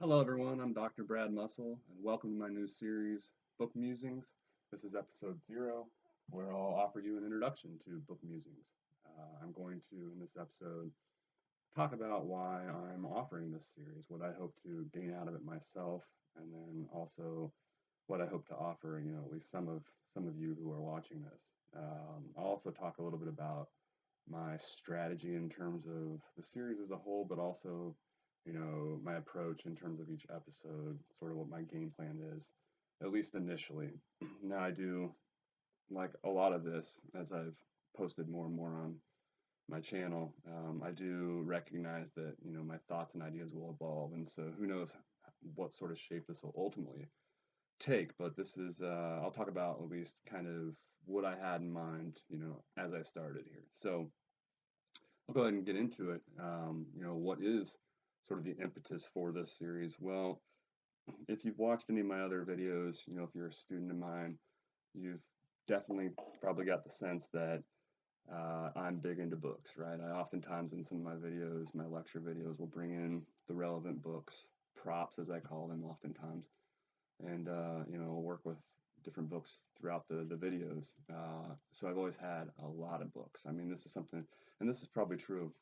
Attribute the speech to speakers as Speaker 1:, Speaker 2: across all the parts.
Speaker 1: Hello everyone, I'm Dr. Brad Musil, and welcome to my new series, Book Musings. This is episode 0, where I'll offer you an introduction to Book Musings. I'm going to, in this episode, talk about why I'm offering this series, what I hope to gain out of it myself, and then also what I hope to offer, at least some of you who are watching this. I'll also talk a little bit about my strategy in terms of the series as a whole, but also, my approach in terms of each episode, sort of what my game plan is, at least initially. Now, I do like a lot of this as I've posted more and more on my channel. I do recognize that, my thoughts and ideas will evolve, and so who knows what sort of shape this will ultimately take, but this is, I'll talk about at least kind of what I had in mind, as I started here. So, I'll go ahead and get into it. What is sort of the impetus for this series? Well, if you've watched any of my other videos, if you're a student of mine, you've definitely probably got the sense that I'm big into books, right? I oftentimes in some of my videos, my lecture videos, will bring in the relevant books, props as I call them oftentimes, and we'll work with different books throughout the videos. So I've always had a lot of books. I mean, this is something, and this is probably true.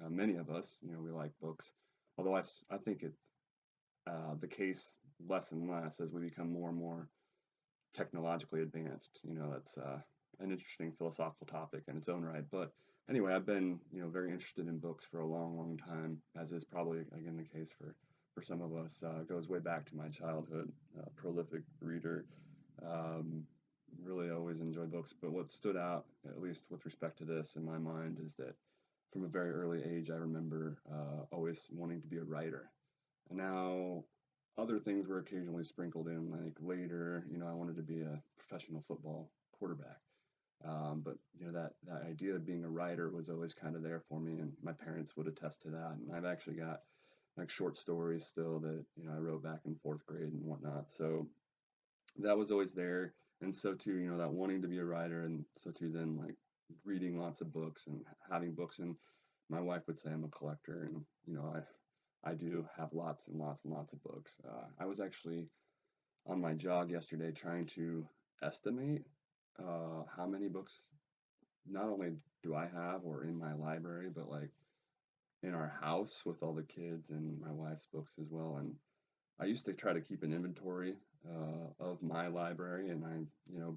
Speaker 1: Many of us, we like books. Although I think it's the case less and less as we become more and more technologically advanced. That's an interesting philosophical topic in its own right. But anyway, I've been very interested in books for a long, long time, as is probably again the case for some of us. It goes way back to my childhood. Prolific reader. Um, really always enjoyed books. But what stood out, at least with respect to this in my mind, is that from a very early age, I remember always wanting to be a writer. And now other things were occasionally sprinkled in, like later, I wanted to be a professional football quarterback. But that idea of being a writer was always kind of there for me, and my parents would attest to that. And I've actually got like short stories still that I wrote back in fourth grade and whatnot. So that was always there, and so too, that wanting to be a writer, and so too then like reading lots of books and having books. And my wife would say I'm a collector, and I do have lots and lots and lots of books. I was actually on my jog yesterday trying to estimate how many books not only do I have or in my library, but like in our house with all the kids and my wife's books as well. And I used to try to keep an inventory of my library, and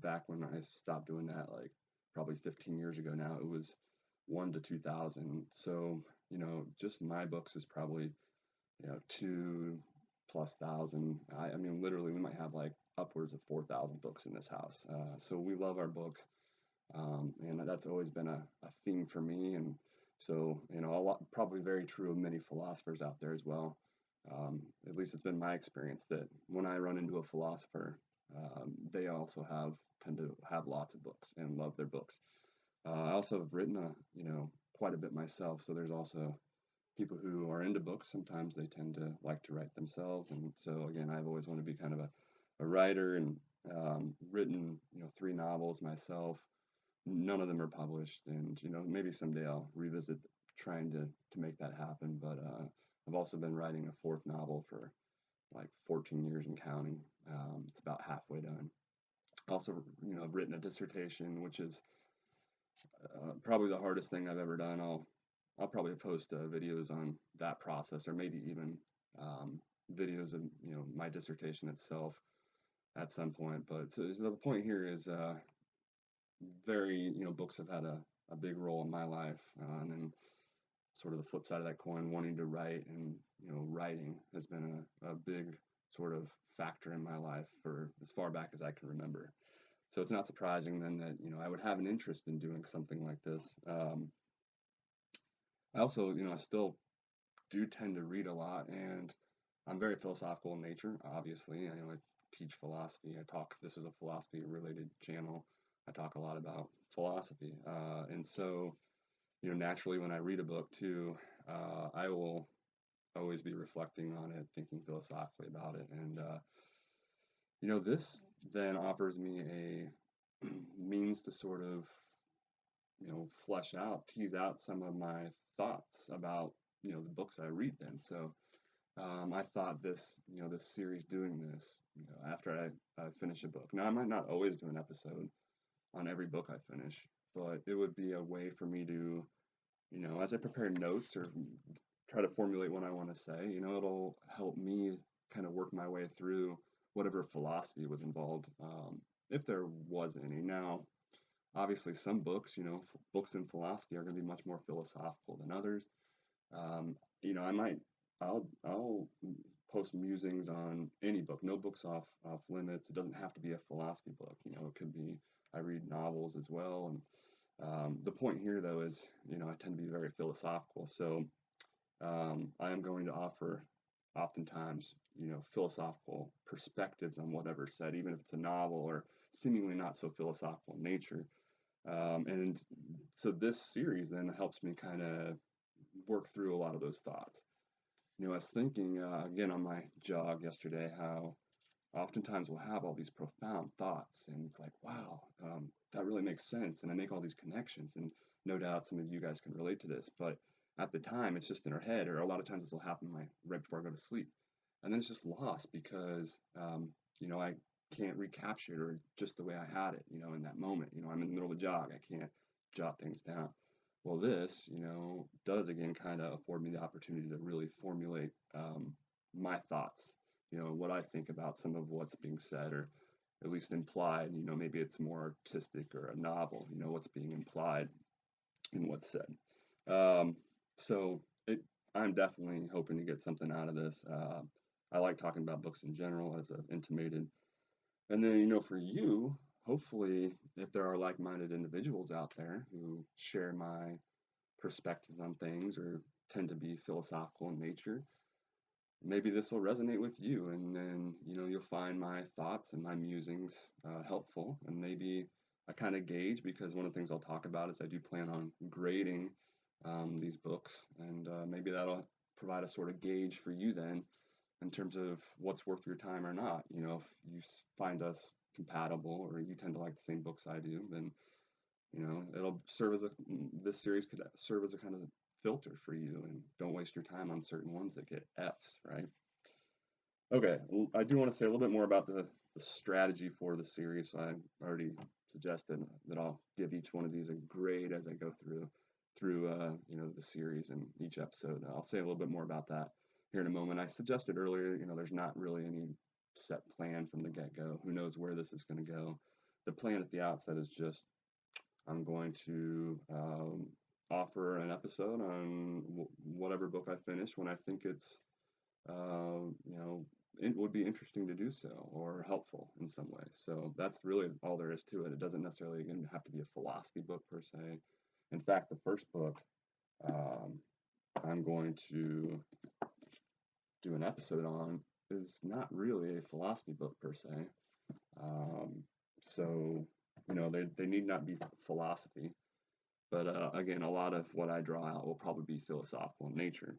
Speaker 1: back when I stopped doing that, like probably 15 years ago now, it was 1 to 2,000. So, just my books is probably 2+ thousand. I mean, literally, we might have like upwards of 4,000 books in this house. So we love our books, and that's always been a theme for me. And so, a lot, probably very true of many philosophers out there as well. At least it's been my experience that when I run into a philosopher, they also tend to have lots of books and love their books. I also have written quite a bit myself, so there's also people who are into books. Sometimes they tend to like to write themselves, and so again, I've always wanted to be kind of a writer, and written 3 novels myself. None of them are published, and maybe someday I'll revisit trying to make that happen. But I've also been writing a fourth novel for like 14 years and counting. It's about halfway done. Also, I've written a dissertation, which is probably the hardest thing I've ever done. I'll probably post videos on that process, or maybe even videos of my dissertation itself at some point. But so the point here is very books have had a big role in my life, and then sort of the flip side of that coin, wanting to write, and writing has been a big sort of factor in my life for as far back as I can remember. So it's not surprising then that I would have an interest in doing something like this. I also I still do tend to read a lot, and I'm very philosophical in nature. Obviously, I teach philosophy. I talk. This is a philosophy-related channel. I talk a lot about philosophy, and so naturally, when I read a book too, I will always be reflecting on it, thinking philosophically about it, and this then offers me a means to sort of flesh out, tease out some of my thoughts about the books I read. Then, so I thought this series doing this, after I finish a book. Now, I might not always do an episode on every book I finish, but it would be a way for me to, as I prepare notes or try to formulate what I want to say, it'll help me kind of work my way through whatever philosophy was involved, if there was any. Now, obviously, some books, books in philosophy are going to be much more philosophical than others. Um, I might, I'll post musings on any book. No book's off limits. It doesn't have to be a philosophy book. It could be, I read novels as well. And the point here, though, is, I tend to be very philosophical. So I am going to offer, oftentimes, philosophical perspectives on whatever's said, even if it's a novel or seemingly not so philosophical in nature. And so this series then helps me kind of work through a lot of those thoughts. I was thinking again on my jog yesterday how oftentimes we'll have all these profound thoughts, and it's like, wow, that really makes sense, and I make all these connections, and no doubt some of you guys can relate to this, but at the time it's just in our head, or a lot of times this will happen right before I go to sleep, and then it's just lost because I can't recapture it or just the way I had it, in that moment. I'm in the middle of a jog, I can't jot things down. Well, this, does again kind of afford me the opportunity to really formulate my thoughts, what I think about some of what's being said, or at least implied. Maybe it's more artistic or a novel, what's being implied in what's said. Um, so I'm definitely hoping to get something out of this. I like talking about books in general, as I've intimated. And then, for you, hopefully, if there are like-minded individuals out there who share my perspectives on things or tend to be philosophical in nature, maybe this will resonate with you, and then you'll find my thoughts and my musings helpful, and maybe I kind of gauge, because one of the things I'll talk about is I do plan on grading these books, and maybe that'll provide a sort of gauge for you then in terms of what's worth your time or not. If you find us compatible or you tend to like the same books I do, then it'll serve as this series could serve as a kind of filter for you, and don't waste your time on certain ones that get Fs, right? Okay, well, I do want to say a little bit more about the strategy for the series. So I already suggested that I'll give each one of these a grade as I go through the series and each episode. I'll say a little bit more about that here in a moment. I suggested earlier, there's not really any set plan from the get-go. Who knows where this is going to go? The plan at the outset is just I'm going to offer an episode on whatever book I finish when I think it's, it would be interesting to do so or helpful in some way. So that's really all there is to it. It doesn't necessarily again have to be a philosophy book per se. In fact, the first book um, I'm going to do an episode on is not really a philosophy book per se. Um, so, they need not be philosophy. But again, a lot of what I draw out will probably be philosophical in nature.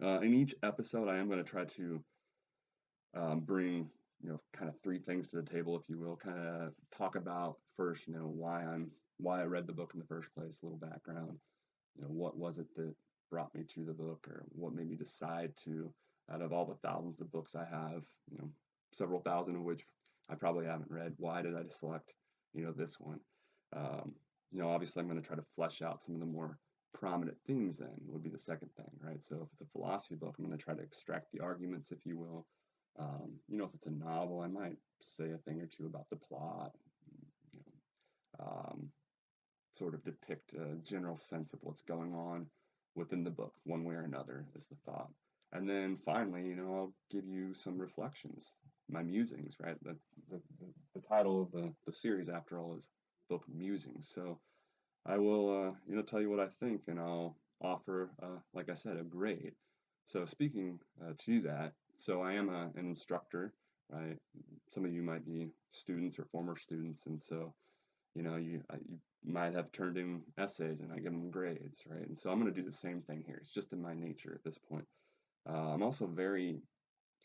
Speaker 1: In each episode, I am going to try to bring, kind of three things to the table, if you will. Kind of talk about first, why I read the book in the first place, a little background. What was it that brought me to the book, or what made me decide to, out of all the thousands of books I have, several thousand of which I probably haven't read, why did I select, this one? Um, Obviously I'm going to try to flesh out some of the more prominent themes then would be the second thing, right? So if it's a philosophy book, I'm going to try to extract the arguments, if you will. If it's a novel, I might say a thing or two about the plot, you sort of depict a general sense of what's going on within the book, one way or another, is the thought. And then finally, I'll give you some reflections, my musings, right? That's the title of the series, after all, is Book Musings. So I will, tell you what I think, and I'll offer, like I said, a grade. So speaking to that, so I am an instructor, right? Some of you might be students or former students, and so you might have turned in essays and I give them grades, right? And so I'm going to do the same thing here. It's just in my nature at this point. I'm also very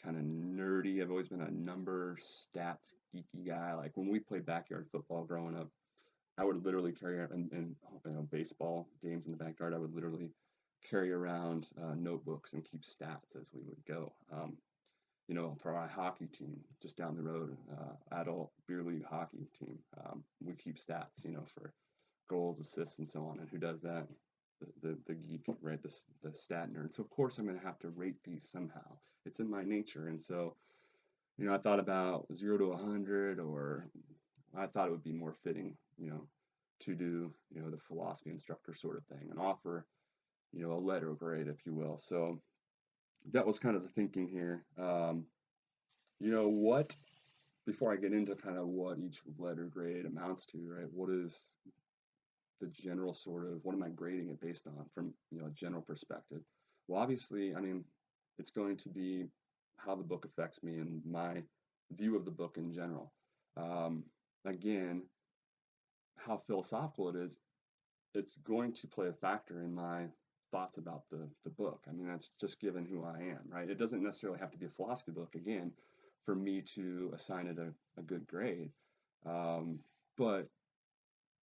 Speaker 1: kind of nerdy. I've always been a number stats geeky guy. Like when we played backyard football growing up, I would literally carry out in baseball games in the backyard. I would literally carry around notebooks and keep stats as we would go. For our hockey team just down the road, adult beer league hockey team, we keep stats, for goals, assists, and so on. And who does that? The geek, right? The stat nerd. So of course I'm going to have to rate these somehow. It's in my nature. And so, I thought about 0 to 100, or I thought it would be more fitting, to do, the philosophy instructor sort of thing and offer, a letter grade, if you will. So that was kind of the thinking here. What, before I get into kind of what each letter grade amounts to, right? What is the general sort of, what am I grading it based on from, a general perspective? Well, obviously, I mean, it's going to be how the book affects me and my view of the book in general. Again, how philosophical it is, it's going to play a factor in my thoughts about the book. I mean, that's just given who I am, right? It doesn't necessarily have to be a philosophy book, again, for me to assign it a good grade. But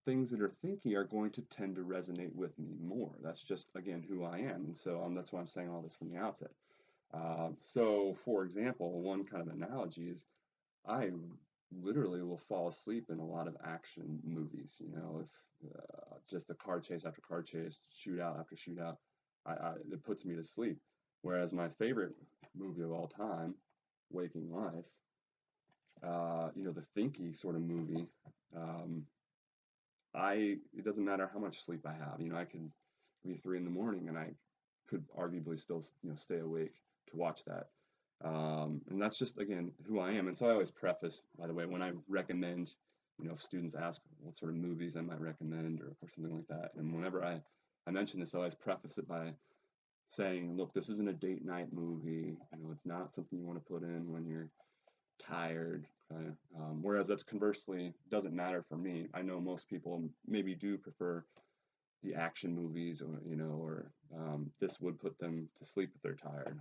Speaker 1: things that are thinky are going to tend to resonate with me more. That's just, again, who I am. And so that's why I'm saying all this from the outset. So, for example, one kind of analogy is I literally will fall asleep in a lot of action movies. If just a car chase after car chase, shootout after shootout, it puts me to sleep. Whereas my favorite movie of all time, Waking Life, the thinky sort of movie, it doesn't matter how much sleep I have. I could be 3 in the morning and I could arguably still, stay awake to watch that. And that's just, again, who I am. And so I always preface, by the way, when I recommend, if students ask what sort of movies I might recommend or something like that. And whenever I mention this, I always preface it by saying, look, this isn't a date night movie. It's not something you want to put in when you're tired. Whereas that's conversely doesn't matter for me. I know most people maybe do prefer the action movies, or this would put them to sleep if they're tired.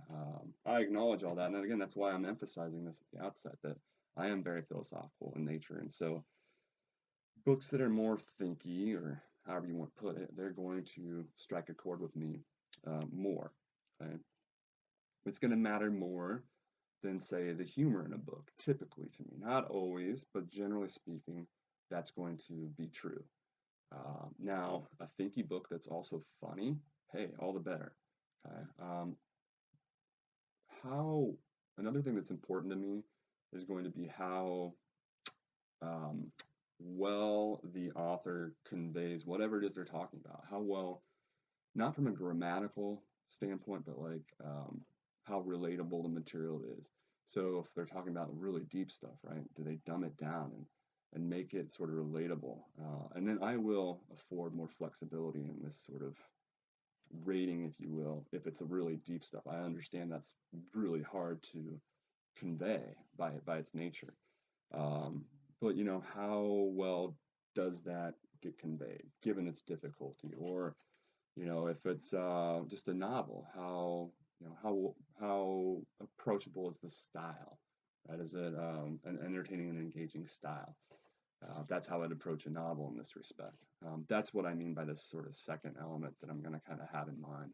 Speaker 1: I acknowledge all that, and again, that's why I'm emphasizing this at the outset, that I am very philosophical in nature, and so books that are more thinky, or however you want to put it, they're going to strike a chord with me more. Okay, it's going to matter more than, say, the humor in a book, typically to me. Not always, but generally speaking, that's going to be true. Now, a thinky book that's also funny, hey, all the better. Okay. Another thing that's important to me is going to be how well the author conveys whatever it is they're talking about. How well, not from a grammatical standpoint, but like how relatable the material is. So if they're talking about really deep stuff, right, do they dumb it down and make it sort of relatable? And then I will afford more flexibility in this sort of rating, if you will, if it's a really deep stuff. I understand that's really hard to convey by its nature. But how well does that get conveyed, given its difficulty? Or if it's just a novel, how approachable is the style? Right? Is it an entertaining and engaging style? That's how I'd approach a novel in this respect. That's what I mean by this sort of second element that I'm going to kind of have in mind.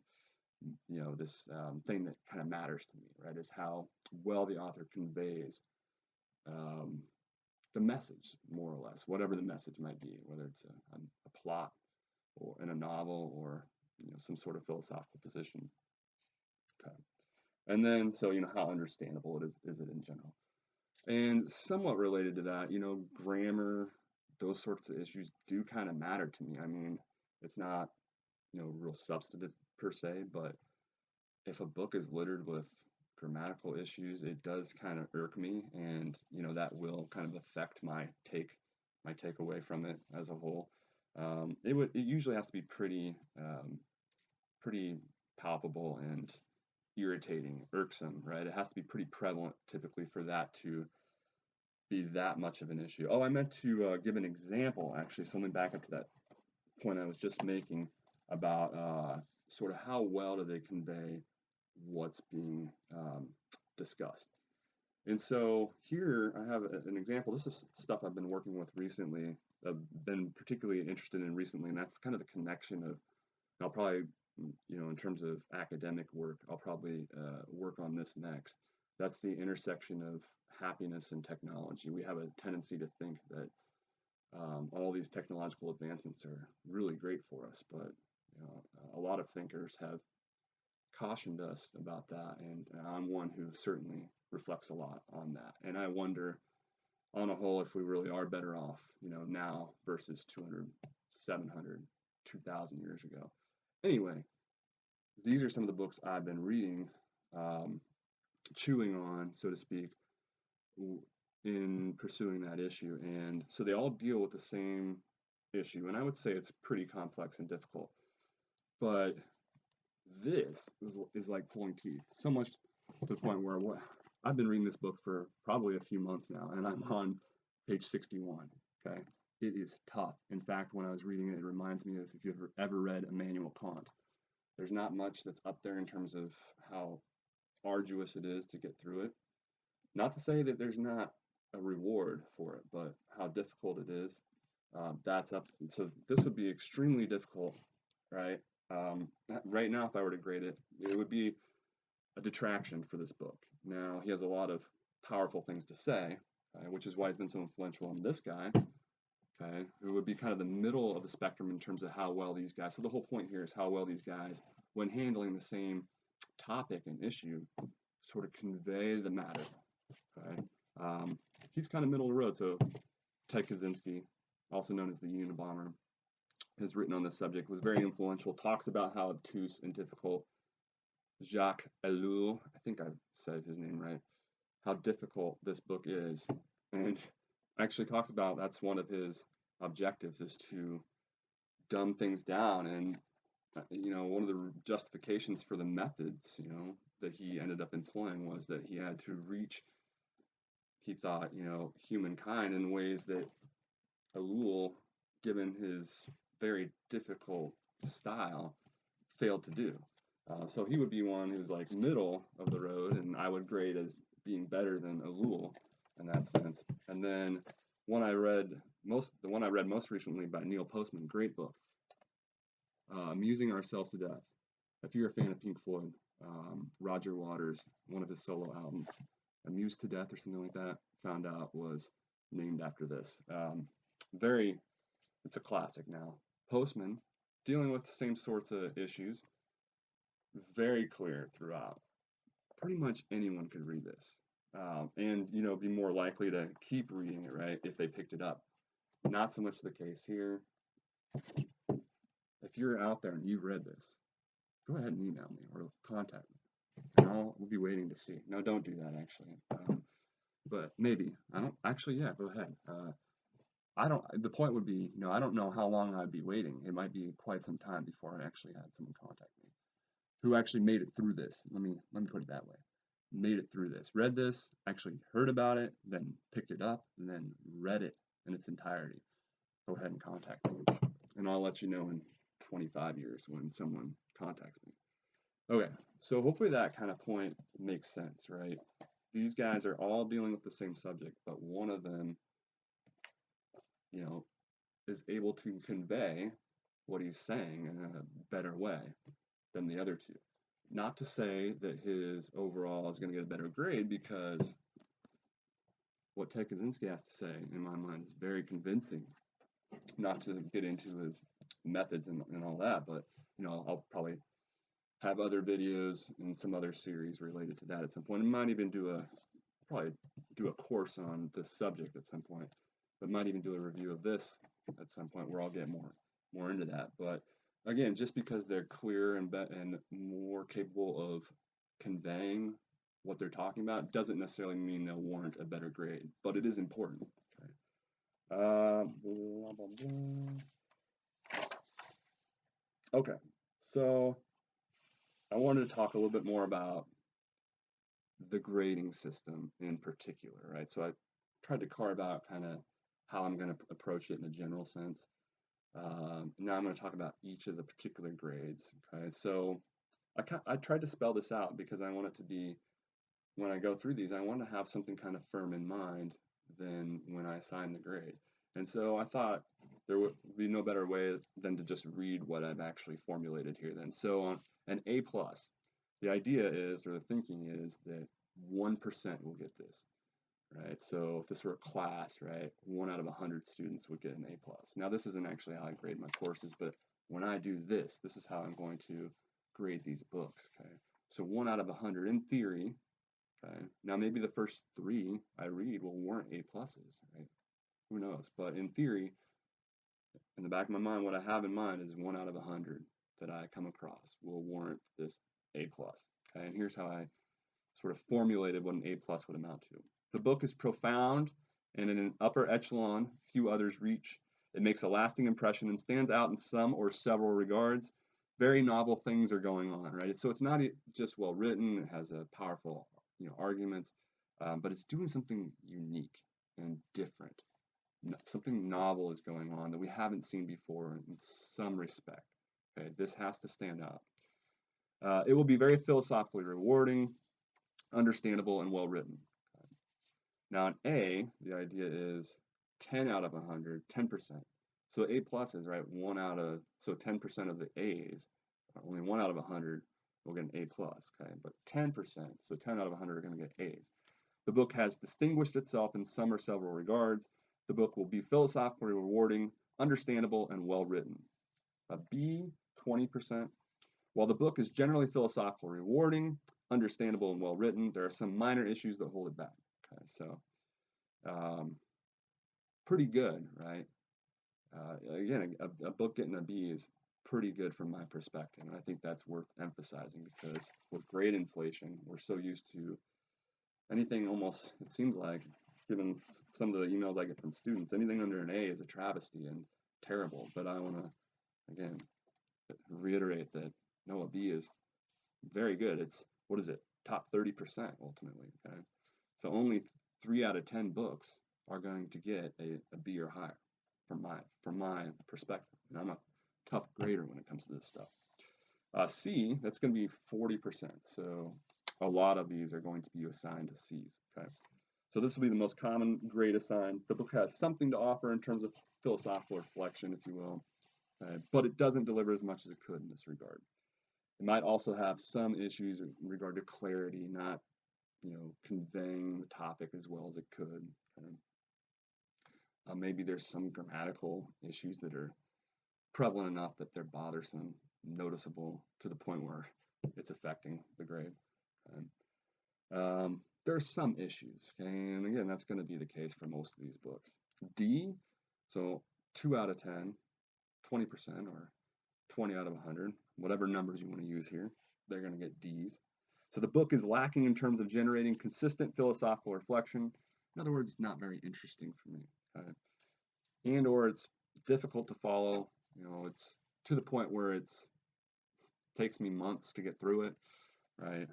Speaker 1: This thing that kind of matters to me, right, is how well the author conveys the message, more or less, whatever the message might be, whether it's a plot or in a novel or some sort of philosophical position. Okay. And then, so how understandable is it in general? And somewhat related to that, grammar, those sorts of issues do kind of matter to me. I mean, it's not, real substantive per se, but if a book is littered with grammatical issues, it does kind of irk me, and that will kind of affect my takeaway from it as a whole. It usually has to be pretty palpable and irritating, irksome, right? It has to be pretty prevalent typically for that to be that much of an issue. Oh, I meant to give an example, actually, something back up to that point I was just making about sort of how well do they convey what's being discussed. And so here I have an example. This is stuff I've been working with recently, I've been particularly interested in recently, and that's kind of the connection of, I'll probably in terms of academic work, I'll probably work on this next. That's the intersection of happiness and technology. We have a tendency to think that all these technological advancements are really great for us, but a lot of thinkers have cautioned us about that, and I'm one who certainly reflects a lot on that. And I wonder, on a whole, if we really are better off, now versus 200, 700, 2,000 years ago. Anyway, these are some of the books I've been reading, chewing on, so to speak, in pursuing that issue. And so they all deal with the same issue, and I would say it's pretty complex and difficult. But this is like pulling teeth, so much to the point where I've been reading this book for probably a few months now, and I'm on page 61. Okay, it is tough. In fact, when I was reading it, it reminds me of if you've ever read Immanuel Kant. There's not much that's up there in terms of how arduous it is to get through it. Not to say that there's not a reward for it, but how difficult it is, that's up. So this would be extremely difficult, right? Right now, if I were to grade it, it would be a detraction for this book. Now, he has a lot of powerful things to say, which is why he's been so influential on this guy, okay, who would be kind of the middle of the spectrum in terms of how well these guys, so the whole point here is how well these guys, when handling the same topic and issue, sort of convey the matter, okay. He's kind of middle of the road, so Ted Kaczynski, also known as the Unabomber, has written on this subject, was very influential, talks about how obtuse and difficult Jacques Ellul, I think I've said his name right, how difficult this book is, and actually talks about that's one of his objectives is to dumb things down. And one of the justifications for the methods that he ended up employing was that he had to reach, he thought, humankind in ways that Ellul, given his very difficult style, failed to do. So he would be one who's like middle of the road, and I would grade as being better than Ellul in that sense. And then the one I read most recently by Neil Postman, great book, Amusing Ourselves to Death. If you're a fan of Pink Floyd, Roger Waters, one of his solo albums, Amused to Death or something like that, found out was named after this. It's a classic now. Postman, dealing with the same sorts of issues, very clear throughout. Pretty much anyone could read this, and be more likely to keep reading it, right, if they picked it up. Not so much the case here. If you're out there and you've read this, go ahead and email me or contact me, and I'll be waiting to see. No, don't do that actually. But maybe I don't actually. Yeah, go ahead. I don't. The point would be, I don't know how long I'd be waiting. It might be quite some time before I actually had someone contact me who actually made it through this. Let me put it that way. Made it through this. Read this, actually heard about it, then picked it up, and then read it in its entirety. Go ahead and contact me, and I'll let you know in 25 years when someone contacts me. Okay, so hopefully that kind of point makes sense, right? These guys are all dealing with the same subject, but one of them, is able to convey what he's saying in a better way than the other two. Not to say that his overall is going to get a better grade, because what Ted Kaczynski has to say, in my mind, is very convincing. Not to get into his methods and all that, but I'll probably have other videos and some other series related to that at some point. I might even do a course on this subject at some point, but might even do a review of this at some point where I'll get more into that. But again, just because they're clearer and more capable of conveying what they're talking about doesn't necessarily mean they'll warrant a better grade, but it is important. Okay. Blah, blah, blah. Okay, so I wanted to talk a little bit more about the grading system in particular, right? So I tried to carve out kind of how I'm going to approach it in a general sense. Now I'm going to talk about each of the particular grades, okay? So I tried to spell this out because I want it to be, when I go through these, I want to have something kind of firm in mind than when I assign the grade. And so I thought there would be no better way than to just read what I've actually formulated here then. So on an A plus, the idea is, or the thinking is, that 1% will get this, right? So if this were a class, right, 1 out of 100 students would get an A plus. Now this isn't actually how I grade my courses, but when I do this, this is how I'm going to grade these books, okay? So 1 out of 100 in theory, okay? Now maybe the first 3 I read will warrant A pluses, right? Who knows? But in theory, in the back of my mind, what I have in mind is 1 out of 100 that I come across will warrant this A plus. Okay, and here's how I sort of formulated what an A plus would amount to. The book is profound and in an upper echelon few others reach. It makes a lasting impression and stands out in some or several regards. Very novel things are going on, right? So it's not just well written. It has a powerful, arguments, but it's doing something unique and different. Something novel is going on that we haven't seen before in some respect. Okay, this has to stand out. It will be very philosophically rewarding, understandable, and well written. Now, an A, the idea is 10 out of 100, 10%. So A plus is right, 10% of the A's, only 1 out of 100 will get an A plus, okay? But 10%, so 10 out of 100 are going to get A's. The book has distinguished itself in some or several regards. The book will be philosophically rewarding, understandable, and well written. A B, 20%. While the book is generally philosophically rewarding, understandable, and well written, there are some minor issues that hold it back. Okay, so pretty good, right? Again, a book getting a B is pretty good from my perspective, and I think that's worth emphasizing because with grade inflation, we're so used to anything almost, it seems like, given some of the emails I get from students, anything under an A is a travesty and terrible. But I want to, again, reiterate that no, a B is very good. It's, what is it, top 30% ultimately, okay? So only 3 out of 10 books are going to get a B or higher from my perspective. And I'm a tough grader when it comes to this stuff. C, that's going to be 40%. So a lot of these are going to be assigned to C's, okay? So this will be the most common grade assigned. The book has something to offer in terms of philosophical reflection, if you will, but it doesn't deliver as much as it could in this regard. It might also have some issues in regard to clarity, not, conveying the topic as well as it could. Okay? Maybe there's some grammatical issues that are prevalent enough that they're bothersome, noticeable to the point where it's affecting the grade. There's some issues, okay? And again, that's going to be the case for most of these books. D, so 2 out of 10, 20%, or 20 out of 100, whatever numbers you want to use here, they're going to get Ds. So the book is lacking in terms of generating consistent philosophical reflection. In other words, not very interesting for me. Okay? And or it's difficult to follow. It's to the point where it's takes me months to get through it, right?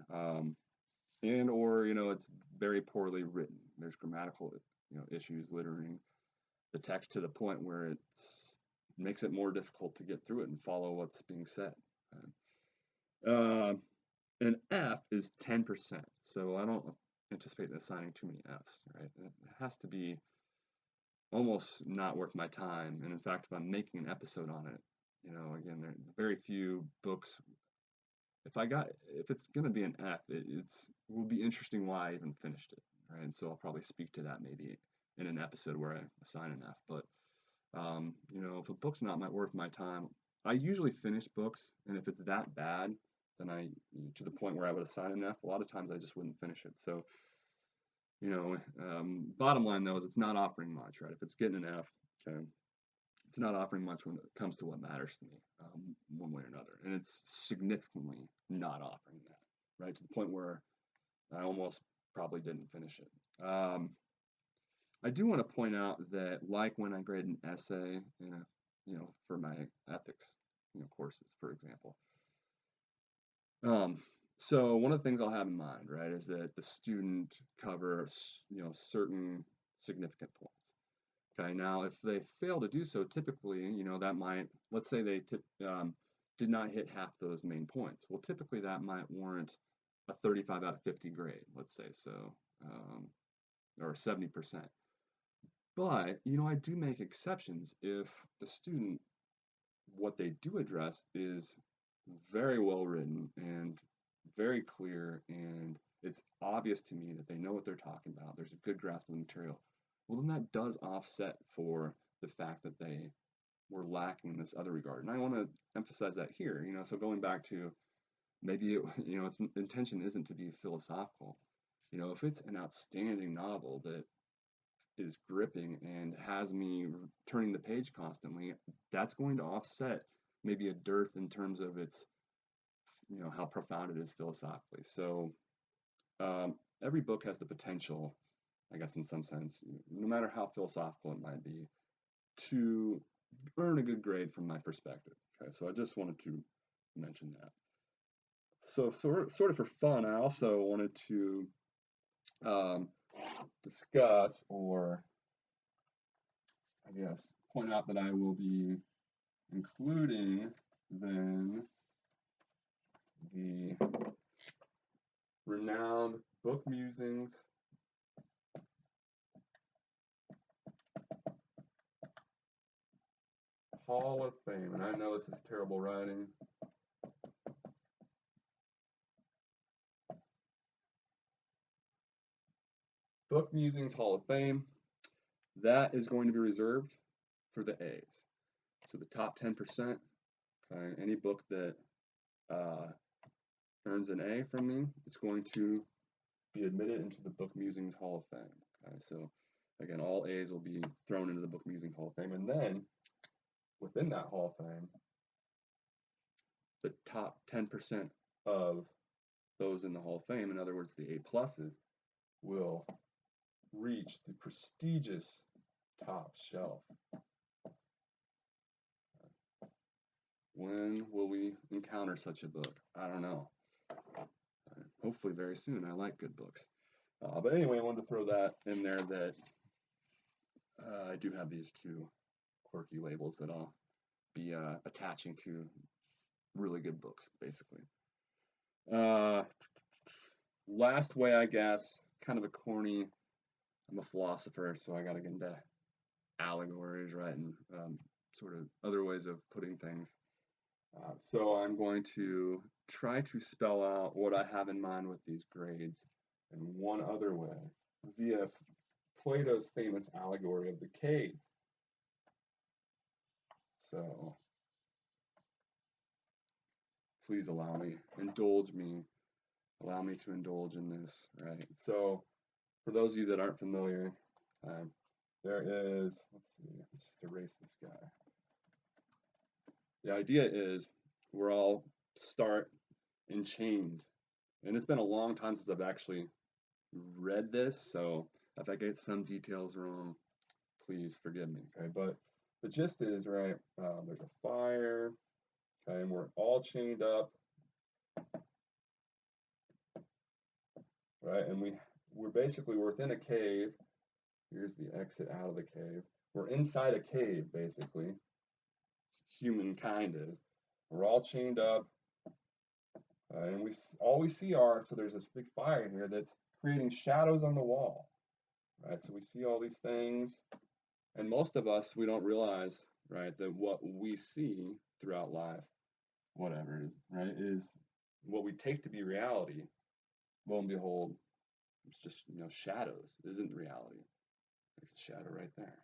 Speaker 1: And or it's very poorly written. There's grammatical issues littering the text to the point where it makes it more difficult to get through it and follow what's being said. An F is 10%, so I don't anticipate assigning too many Fs, right? It has to be almost not worth my time. And in fact, if I'm making an episode on it, again, there are very few books. If it's going to be an F, it will be interesting why I even finished it, right? And so I'll probably speak to that maybe in an episode where I assign an F. But if a book's not worth my time, I usually finish books, and if it's that bad, then to the point where I would assign an F, a lot of times I just wouldn't finish it. So, bottom line though is it's not offering much, right? If it's getting an F, okay, it's not offering much when it comes to what matters to me, one way or another, and it's significantly not offering that, right? To the point where I almost probably didn't finish it. I do want to point out that, like when I grade an essay, for my ethics, courses, for example. So one of the things I'll have in mind, right, is that the student cover, certain significant points. Okay, now if they fail to do so, typically, that might, let's say they did not hit half those main points. Well, typically that might warrant a 35 out of 50 grade, let's say, so, or 70%. But, I do make exceptions if the student, what they do address is very well written and very clear, and it's obvious to me that they know what they're talking about. There's a good grasp of the material. Well, then that does offset for the fact that they were lacking in this other regard. And I want to emphasize that here, so going back to maybe, its intention isn't to be philosophical. If it's an outstanding novel that is gripping and has me turning the page constantly, that's going to offset maybe a dearth in terms of its, how profound it is philosophically. So every book has the potential, I guess, in some sense, no matter how philosophical it might be, to earn a good grade from my perspective. Okay, so I just wanted to mention that. So sort of for fun, I also wanted to discuss, or I guess point out that I will be including then the renowned Book Musings Hall of Fame. And I know this is terrible writing. Book Musings Hall of Fame. That is going to be reserved for the A's. So the top 10%, okay, any book that earns an A from me, it's going to be admitted into the Book Musings Hall of Fame. Okay, so again, all A's will be thrown into the Book Musings Hall of Fame, and then within that Hall of Fame, the top 10% of those in the Hall of Fame, in other words, the A pluses, will reach the prestigious top shelf. When will we encounter such a book? I don't know. Hopefully very soon. I like good books. But anyway, I wanted to throw that in there that I do have these two quirky labels that I'll be attaching to really good books, basically. Last way, I guess, kind of a corny, I'm a philosopher, so I got to get into allegories, right, and sort of other ways of putting things. So I'm going to try to spell out what I have in mind with these grades in one other way, via Plato's famous allegory of the cave. So please allow me to indulge in this, right? So for those of you that aren't familiar, there is, let's see, let's just erase this guy. The idea is we're all start enchained. And it's been a long time since I've actually read this, so if I get some details wrong, please forgive me, okay? But the gist is, right, there's a fire, okay, and we're all chained up, right? And we're basically within a cave. Here's the exit out of the cave. We're inside a cave, basically. Humankind is. We're all chained up, and all we see are, so there's this big fire here that's creating shadows on the wall, right? So we see all these things, and most of us, we don't realize, right, that what we see throughout life, whatever, right, is what we take to be reality. Lo and behold, it's just, shadows. It isn't reality. There's a shadow right there.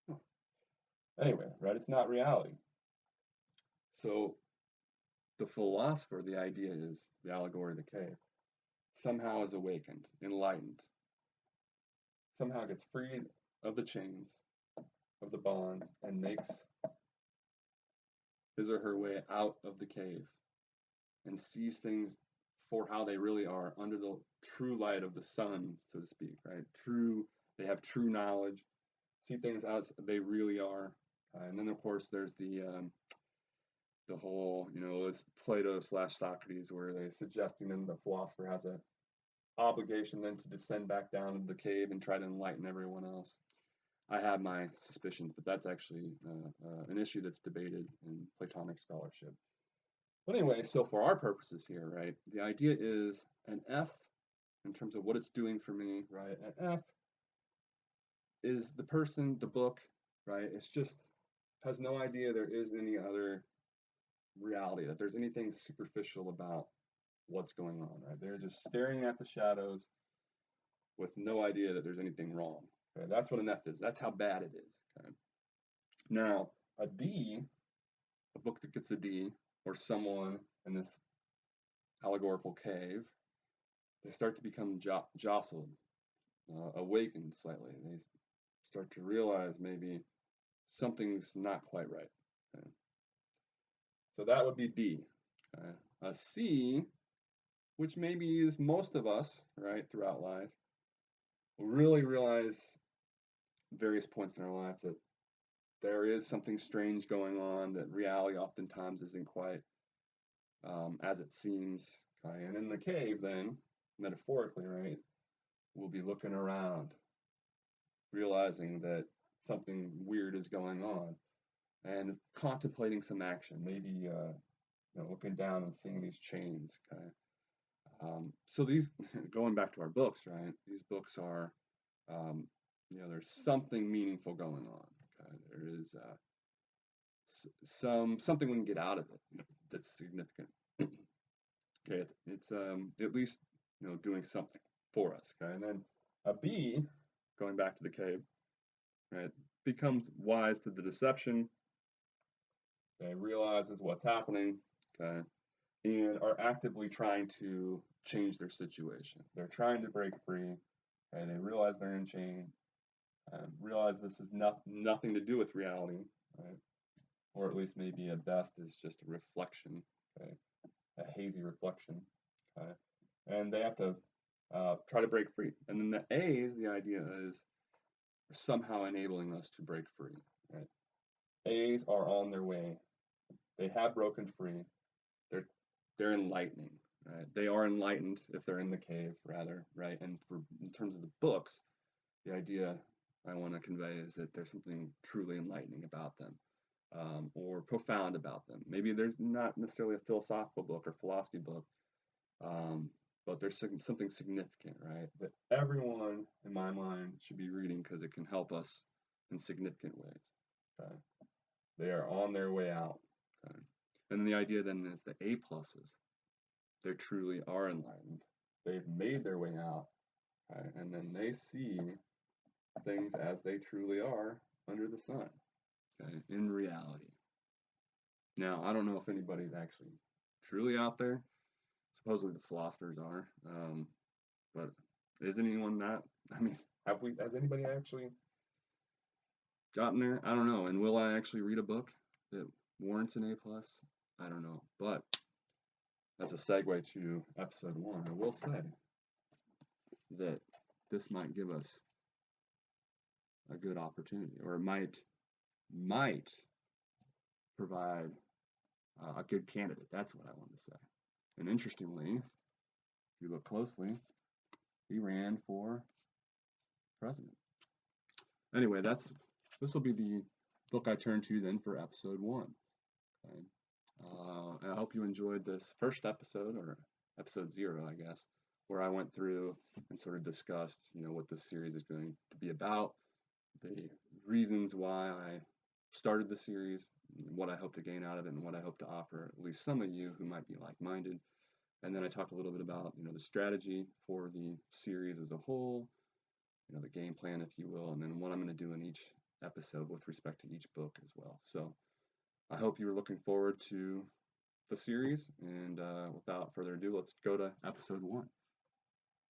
Speaker 1: Huh. Anyway, right, it's not reality. So the philosopher, the idea is, the allegory of the cave, somehow is awakened, enlightened, somehow gets freed of the chains, of the bonds, and makes his or her way out of the cave and sees things for how they really are under the true light of the sun, so to speak, right? They have true knowledge, see things as they really are. And then, of course, there's the whole, it's Plato / Socrates, where they're suggesting then the philosopher has a obligation then to descend back down into the cave and try to enlighten everyone else. I have my suspicions, but that's actually an issue that's debated in Platonic scholarship. But anyway, so for our purposes here, right, the idea is an F in terms of what it's doing for me, right? An F is the person, the book, right? It's just has no idea there is any other reality, that there's anything superficial about what's going on, right? They're just staring at the shadows with no idea that there's anything wrong. Okay? That's what an F is. That's how bad it is. Okay? Now, a D, a book that gets a D, or someone in this allegorical cave, they start to become jostled, awakened slightly. They start to realize maybe something's not quite right. Okay? So that would be D. Okay? A C, which maybe is most of us, right, throughout life, will really realize various points in our life that there is something strange going on, that reality oftentimes isn't quite as it seems. Okay? And in the cave, then, metaphorically, right, we'll be looking around, realizing that something weird is going on, and contemplating some action, maybe looking down and seeing these chains. Okay? So these, going back to our books, right, these books are, there's something meaningful going on. Okay? There is something we can get out of it, that's significant. Okay, it's at least doing something for us. Okay, and then a B, going back to the cave, right, becomes wise to the deception. Okay, realizes what's happening. Okay, and are actively trying to change their situation. They're trying to break free, and they realize they're in chain. Realize this is nothing to do with reality, right? Or at least maybe at best is just a reflection, okay? A hazy reflection, okay? And they have to try to break free. And then the A's, the idea is somehow enabling us to break free, right? A's are on their way. They have broken free. They're enlightening, right? They are enlightened if they're in the cave, rather, right? And in terms of the books, the idea I want to convey is that there's something truly enlightening about them, or profound about them. Maybe there's not necessarily a philosophical book or philosophy book, but there's something significant, right? That everyone, in my mind, should be reading because it can help us in significant ways. Okay? They are on their way out. Okay? And the idea then is the A pluses. They truly are enlightened. They've made their way out, okay? And then they see things as they truly are under the sun, okay? In reality. Now, I don't know if anybody's actually truly out there. Supposedly the philosophers are, but is anyone not? I mean, has anybody actually gotten there? I don't know. And will I actually read a book that warrants an A plus? I don't know. But as a segue to episode 1, I will say that this might give us a good opportunity, or it might provide a good candidate. That's what I want to say. And interestingly, if you look closely, he ran for president. Anyway, this will be the book I turn to then for episode 1. Okay? I hope you enjoyed this first episode, or episode 0, I guess, where I went through and sort of discussed, what this series is going to be about, the reasons why I started the series, what I hope to gain out of it, and what I hope to offer at least some of you who might be like-minded. And then I talked a little bit about, the strategy for the series as a whole, the game plan, if you will, and then what I'm going to do in each episode with respect to each book as well. So I hope you are looking forward to the series, and without further ado, let's go to episode 1.